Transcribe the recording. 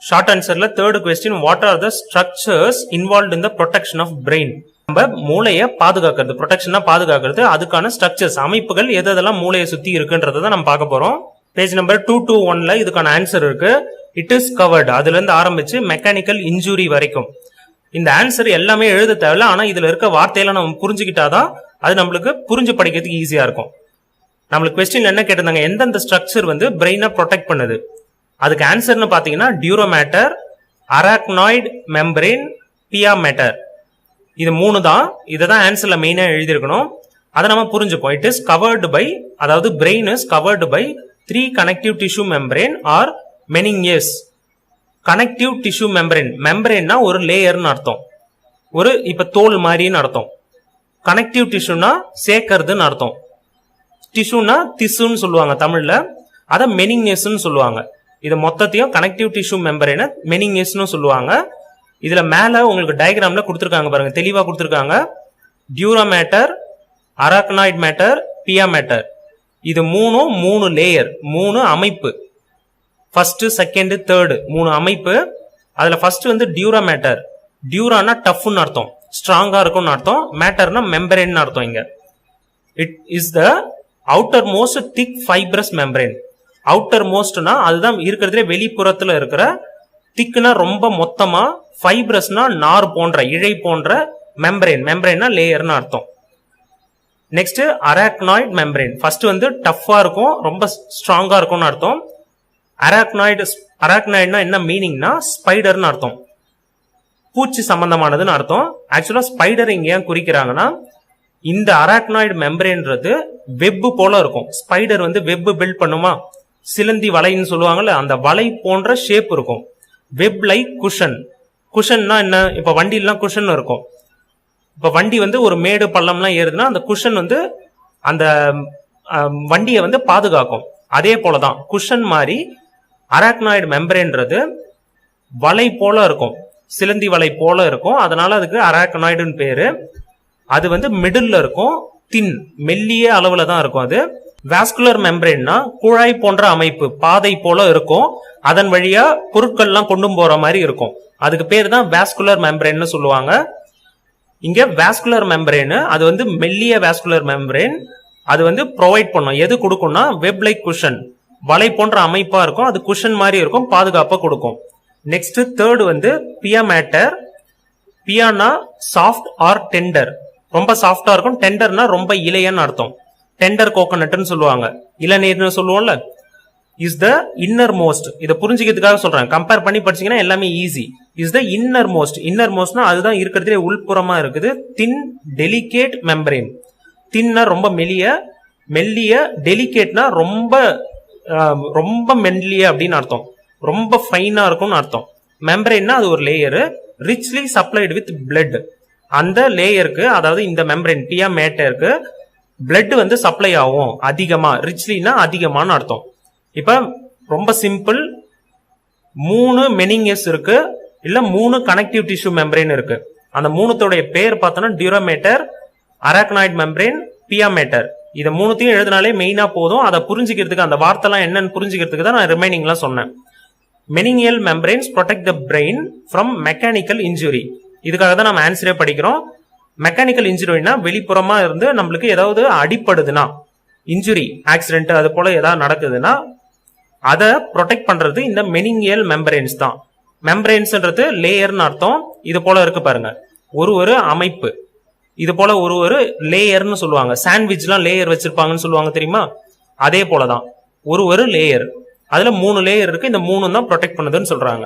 Short ஆன்சர்ல third question, what are the structures involve in the protection of brain? நம்ம மூளையை பாதுகாக்கிறது, ப்ரொடெக்ஷனா பாதுகாக்கிறது, அதுக்கான ஸ்ட்ரக்சர்ஸ் அமைப்புகள் எதெல்லாம் மூளையை சுத்தி இருக்குன்றத நம்ம பார்க்க போறோம். பேஜ் நம்பர் 221ல இதுக்கான ஆன்சர் இருக்கு. இட் இஸ் கவர்டு, அதுல இருந்து ஆரம்பிச்சு மெக்கானிக்கல் இன்ஜுரி வரைக்கும். இந்த ஆன்சர் எல்லாமே எழுத தேவையில்ல, ஆனா இதுல இருக்க வார்த்தையெல்லாம் நம்ம புரிஞ்சுக்கிட்டாதான் அது நம்மளுக்கு புரிஞ்சு படிக்கிறதுக்கு ஈஸியா இருக்கும். நம்மளுக்கு கொஸ்டின் என்ன கேட்டிருந்தாங்க, எந்தெந்த ஸ்ட்ரக்சர் வந்து பிரெயினை ப்ரொடெக்ட் பண்ணுது? அதுக்கு ஆன்சர்னு பாத்தீங்கன்னா டியூரோமேட்டர், அராக்னாய்டு மெம்பரேன், பியா மேட்டர். இது 3 தான். இதை தான் ஆன்சர்ல மெயினா எழுதியிருக்கணும். அதை நம்ம புரிஞ்சுப்போம். இட் இஸ் கவர்டு பை, அதாவது brain is covered by 3 connective tissue membrane or meninges. Connective tissue membrane, மெம்பரேன்னா ஒரு லேயர்னு அர்த்தம், ஒரு இப்ப தோல் மாதிரின்னு அர்த்தம். கனெக்டிவ் டிஷ்யூனா சேர்க்கறதுன்னு அர்த்தம். டிஷ்யூனா திசுன்னு சொல்லுவாங்க தமிழ்ல, அதை மெனிங்கியஸ்ன்னு சொல்லுவாங்க. இது மொத்தத்தையும் கனெக்டிவ் டிஷ்யூ மெம்பரேனை மெனிங்கியஸ்னு சொல்லுவாங்க. இதுல மேல உங்களுக்கு டயக்ராம்ல கொடுத்துருக்காங்க பாருங்க, தெளிவா கொடுத்துருக்காங்க. டியூரோமேட்டர், அராக்னாய்டு மேட்டர், பியா மேட்டர். இது 3 லேயர், 3 அமைப்பு. ஃபர்ஸ்ட், செகண்ட், தேர்டு 3 அமைப்பு. அதுல ஃபர்ஸ்ட் வந்து டியூரோமேட்டர். டியூரானா டஃப்னு அர்த்தம், ஸ்ட்ராங்கா இருக்கும்னு அர்த்தம். மேட்டர்னா மெம்பரேன் அர்த்தம். இங்க it is the outermost thick fibrous membrane. அவுட்டர் மோஸ்ட்னா அதுதான் இருக்கிறதுலே வெளிப்புறத்துல இருக்கிற, திக்னா ரொம்ப மொத்தமா, ஃபைப்ரஸ்னா நார் போன்ற, இழை போன்ற, மெம்பரேன், மெம்பரேன்னா லேயர்னு அர்த்தம். Next arachnoid membrane. ஃபர்ஸ்ட் வந்து டஃப்பா இருக்கும், ரொம்ப ஸ்ட்ராங்கா இருக்கும்னு அர்த்தம். அராக்னாய்டுனா என்ன மீனிங்னா ஸ்பைடர்னு அர்த்தம், பூச்சி சம்பந்தமானதுன்னு அர்த்தம். ஆக்சுவலா ஸ்பைடர் இங்க ஏன் குறிக்கிறாங்கன்னா, இந்த அராக்னாய்டு மெம்பரேன்றது வெப் போல இருக்கும். ஸ்பைடர் வந்து வெப் பில்ட் பண்ணுமா, சிலந்தி வலைன்னு சொல்லுவாங்கல்ல, அந்த வலை போன்ற ஷேப் இருக்கும். Web like cushion. குஷன்னா என்ன, இப்ப வண்டிலாம் குஷன் இருக்கும். இப்ப வண்டி வந்து ஒரு மேடு பள்ளம்லாம் ஏறுதுன்னா அந்த குஷன் வந்து அந்த வண்டியை வந்து பாதுகாக்கும். அதே போலதான் குஷன் மாதிரி அராக்னாய்டு மெம்பரேன்றது வலை போல இருக்கும், சிலந்தி வலை போல இருக்கும். அதனால அதுக்கு அராக்னாய்டுன்னு பேரு. அது வந்து மிடில் இருக்கும், தின் மெல்லிய அளவுல தான் இருக்கும். அது வாஸ்குலர் மெம்பரேன்னா குழாய் போன்ற அமைப்பு, பாதை போல இருக்கும். அதன் வழியா பொருட்கள்லாம் கொண்டு போற மாதிரி இருக்கும். அதுக்கு பேர் தான் வாஸ்குலர் மெம்பரேன்னு சொல்லுவாங்க. இங்க வாஸ்குலர் மெம்பரேன், அது வந்து மெல்லிய வாஸ்குலர் மெம்பரேன். அது வந்து ப்ரொவைட் பண்ணும், எது கொடுக்கும்னா வெப் லைக் குஷன், வலை போன்ற அமைப்பா இருக்கும். அது குஷன் மாதிரி இருக்கும், பாதுகாப்பா கொடுக்கும். நெக்ஸ்ட் தேர்ட் வந்து பியா மேட்டர். பியானா சாஃப்ட் ஆர் டெண்டர், ரொம்ப சாஃப்டா இருக்கும். டெண்டர்னா ரொம்ப இளையன்னு அர்த்தம். டெண்டர் கோகனட்னு சொல்லுவாங்க, இளநீர்னு சொல்லுவோம்ல. இஸ் த இன்னர் மோஸ்ட், இதை புரிஞ்சுக்கிறதுக்காக சொல்றேன், கம்பேர் பண்ணி படிச்சீங்கன்னா எல்லாமே easy. Is the innermost. இன்னர் மோஸ்ட்னா அதுதான் இருக்கிறதுலே உள்புறமா இருக்குது. Thin delicate membrane. தின்னா ரொம்ப மெல்லிய, மெல்லிய. டெலிகேட்னா ரொம்ப ரொம்ப மெல்லிய அப்படின்னு அர்த்தம், ரொம்ப ஃபைனா இருக்கும்னு அர்த்தம். மெம்பரேன்னா அது ஒரு layer. Richly supplied with blood. அந்த லேயருக்கு, அதாவது இந்த மெம்பரேன் பியா மேட்டருக்கு பிளட் வந்து சப்ளை ஆகும் அதிகமா. ரிச்லினா அதிகமான அர்த்தம். இப்ப ரொம்ப சிம்பிள், 3 மெனிங்கஸ் இருக்கு, இல்ல 3 கனெக்டிவ் டிஷ்யூ மெம்பரேன் இருக்கு. அந்த 3தோடைய பேர் பார்த்தோம்னா டியூரோமேட்டர், அராக்னாய்டு மெம்பரேன், பியா மேட்டர். இதை 3த்தையும் எழுதினாலே மெயினா போதும். அதை புரிஞ்சுக்கிறதுக்கு, அந்த வார்த்தைலாம் என்னன்னு புரிஞ்சுக்கிறதுக்கு தான் நான் ரிமைனிங்லாம் சொன்னேன். Meningeal membranes protect the brain from mechanical injury. இதுக்காக தான் நம்ம ஆன்சரே படிக்கிறோம். மெக்கானிக்கல் இன்ஜுரினா வெளிப்புறமா இருந்து நம்மளுக்கு ஏதாவது அடிப்படுதுன்னா, இன்ஜுரி, ஆக்சிடென்ட், அது போல ஏதாவது நடக்குதுன்னா அதை ப்ரொடெக்ட் பண்றது இந்த மெனிங்கியல் மெம்பரேன்ஸ் தான். மெம்பரேன்ஸ்ன்றது லேயர்னு அர்த்தம். இது போல இருக்கு பாருங்க, ஒரு அமைப்பு. இது போல ஒரு லேயர்னு சொல்லுவாங்க. சாண்ட்விச்லாம் லேயர் வச்சிருப்பாங்கன்னு சொல்லுவாங்க தெரியுமா, அதே போலதான் ஒரு லேயர். அதுல 3 லேயர் இருக்கு. இந்த 3 தான் ப்ரொடெக்ட் பண்ணுதுன்னு சொல்றாங்க.